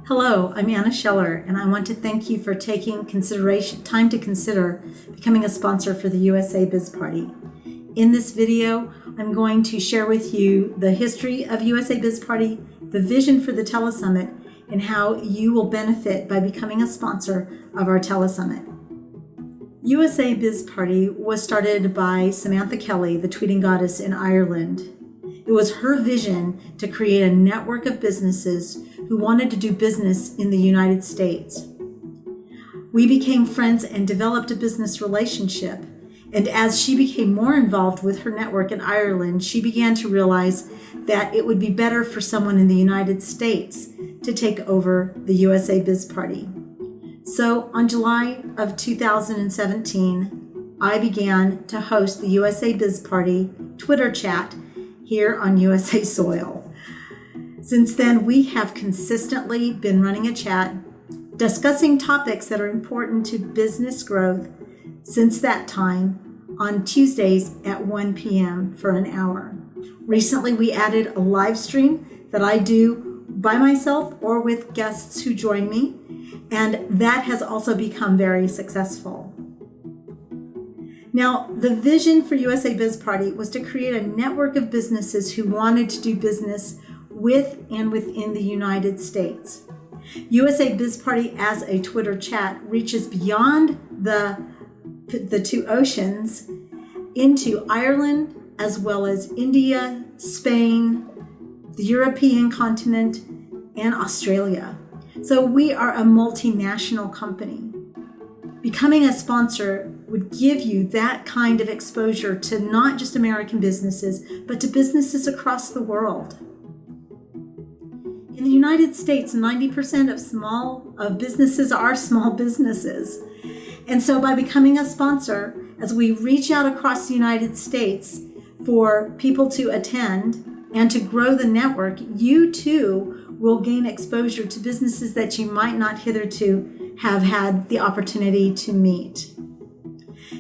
Hello, I'm Anna Scheller, and I want to thank you for taking time to consider becoming a sponsor for the USA Biz Party. In this video, I'm going to share with you the history of USA Biz Party, the vision for the Telesummit, and how you will benefit by becoming a sponsor of our Telesummit. USA Biz Party was started by Samantha Kelly, the tweeting goddess in Ireland. It was her vision to create a network of businesses who wanted to do business in the United States. We became friends and developed a business relationship. And as she became more involved with her network in Ireland, she began to realize that it would be better for someone in the United States to take over the USA Biz Party. So on July of 2017, I began to host the USA Biz Party Twitter chat here on USA soil. Since then, we have consistently been running a chat discussing topics that are important to business growth since that time on Tuesdays at 1 p.m. for an hour. Recently, we added a live stream that I do by myself or with guests who join me, and that has also become very successful. Now, the vision for USA Biz Party was to create a network of businesses who wanted to do business with and within the United States. USA Biz Party as a Twitter chat reaches beyond the two oceans into Ireland, as well as India, Spain, the European continent, and Australia. So we are a multinational company. Becoming a sponsor would give you that kind of exposure to not just American businesses, but to businesses across the world. In the United States, 90% of businesses are small businesses. And so by becoming a sponsor, as we reach out across the United States for people to attend and to grow the network, you too will gain exposure to businesses that you might not hitherto have had the opportunity to meet.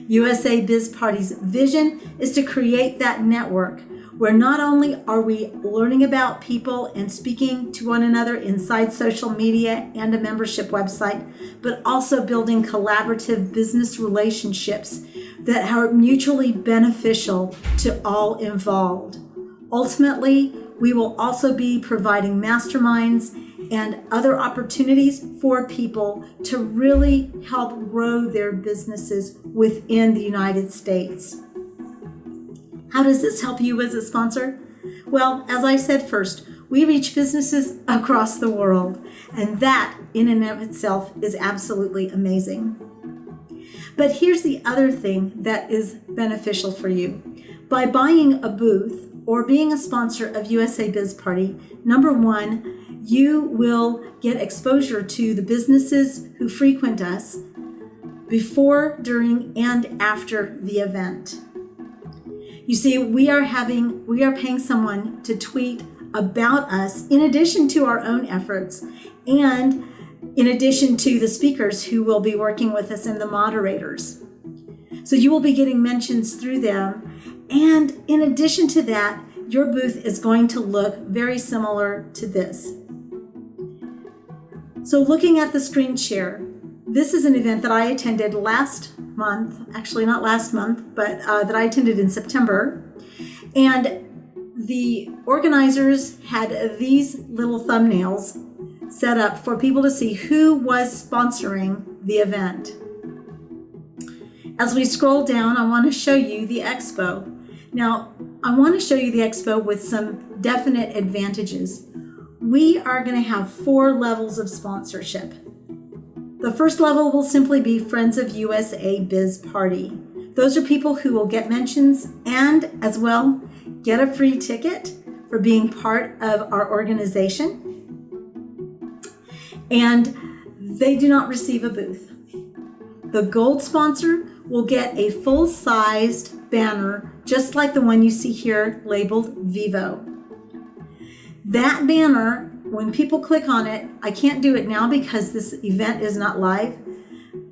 USA Biz Party's vision is to create that network where not only are we learning about people and speaking to one another inside social media and a membership website, but also building collaborative business relationships that are mutually beneficial to all involved. Ultimately, we will also be providing masterminds and other opportunities for people to really help grow their businesses within the United States. How does this help you as a sponsor? Well, as I said first, we reach businesses across the world, and that in and of itself is absolutely amazing. But here's the other thing that is beneficial for you. By buying a booth or being a sponsor of USA Biz Party, number one, you will get exposure to the businesses who frequent us before, during, and after the event. You see, we are paying someone to tweet about us in addition to our own efforts and in addition to the speakers who will be working with us and the moderators. So you will be getting mentions through them. And in addition to that, your booth is going to look very similar to this. So looking at the screen share, this is an event that I attended last month, actually not last month, but that I attended in September. And the organizers had these little thumbnails set up for people to see who was sponsoring the event. As we scroll down, I want to show you the expo. Now, I want to show you the expo with some definite advantages. We are going to have 4 levels of sponsorship. The first level will simply be Friends of USA Biz Party. Those are people who will get mentions and as well get a free ticket for being part of our organization. And they do not receive a booth. The gold sponsor will get a full-sized banner just like the one you see here labeled Vivo. That banner, when people click on it, I can't do it now because this event is not live,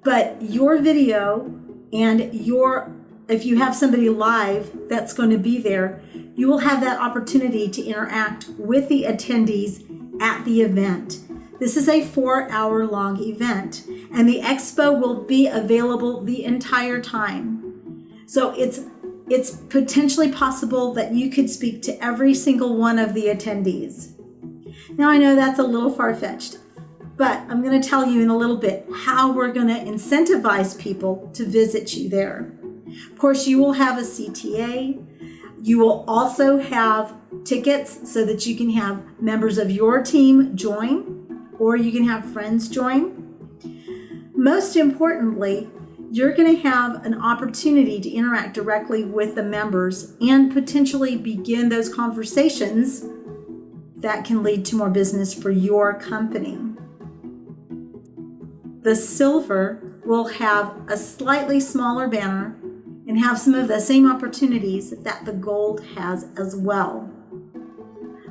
but your video and if you have somebody live that's going to be there, you will have that opportunity to interact with the attendees at the event. This is a 4-hour-long event, and the expo will be available the entire time. So it's potentially possible that you could speak to every single one of the attendees. Now, I know that's a little far-fetched, but I'm going to tell you in a little bit how we're going to incentivize people to visit you there. Of course, you will have a CTA. You will also have tickets so that you can have members of your team join, or you can have friends join. Most importantly, you're going to have an opportunity to interact directly with the members and potentially begin those conversations that can lead to more business for your company. The silver will have a slightly smaller banner and have some of the same opportunities that the gold has as well.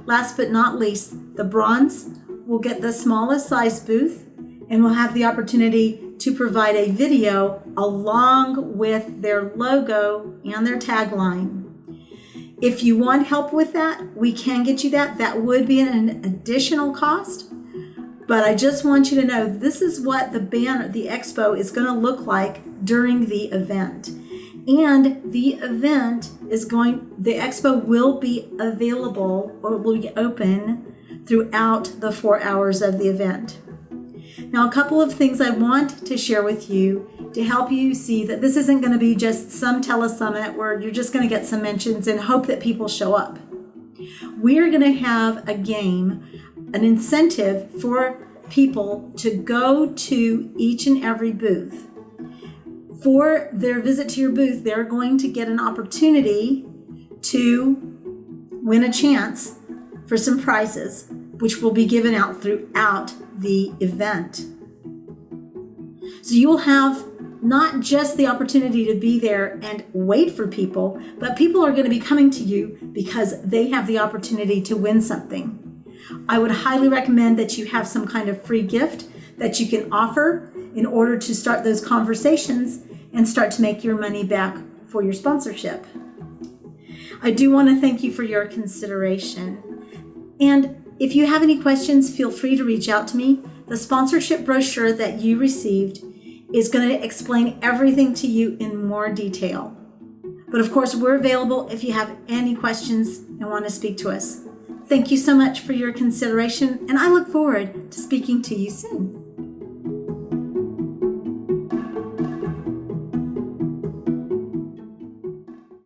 Last but not least, the bronze will get the smallest size booth and will have the opportunity to provide a video along with their logo and their tagline. If you want help with that, we can get you that. That would be an additional cost. But I just want you to know this is what the banner, the expo, is going to look like during the event. And the expo will be available or will be open throughout the 4 hours of the event. Now, a couple of things I want to share with you to help you see that this isn't going to be just some telesummit where you're just going to get some mentions and hope that people show up. We're going to have a game, an incentive for people to go to each and every booth. For their visit to your booth, they're going to get an opportunity to win a chance for some prizes, which will be given out throughout the event. So you will have not just the opportunity to be there and wait for people, but people are going to be coming to you because they have the opportunity to win something. I would highly recommend that you have some kind of free gift that you can offer in order to start those conversations and start to make your money back for your sponsorship. I do want to thank you for your consideration. And if you have any questions, feel free to reach out to me. The sponsorship brochure that you received is going to explain everything to you in more detail. But of course, we're available if you have any questions and want to speak to us. Thank you so much for your consideration, and I look forward to speaking to you soon.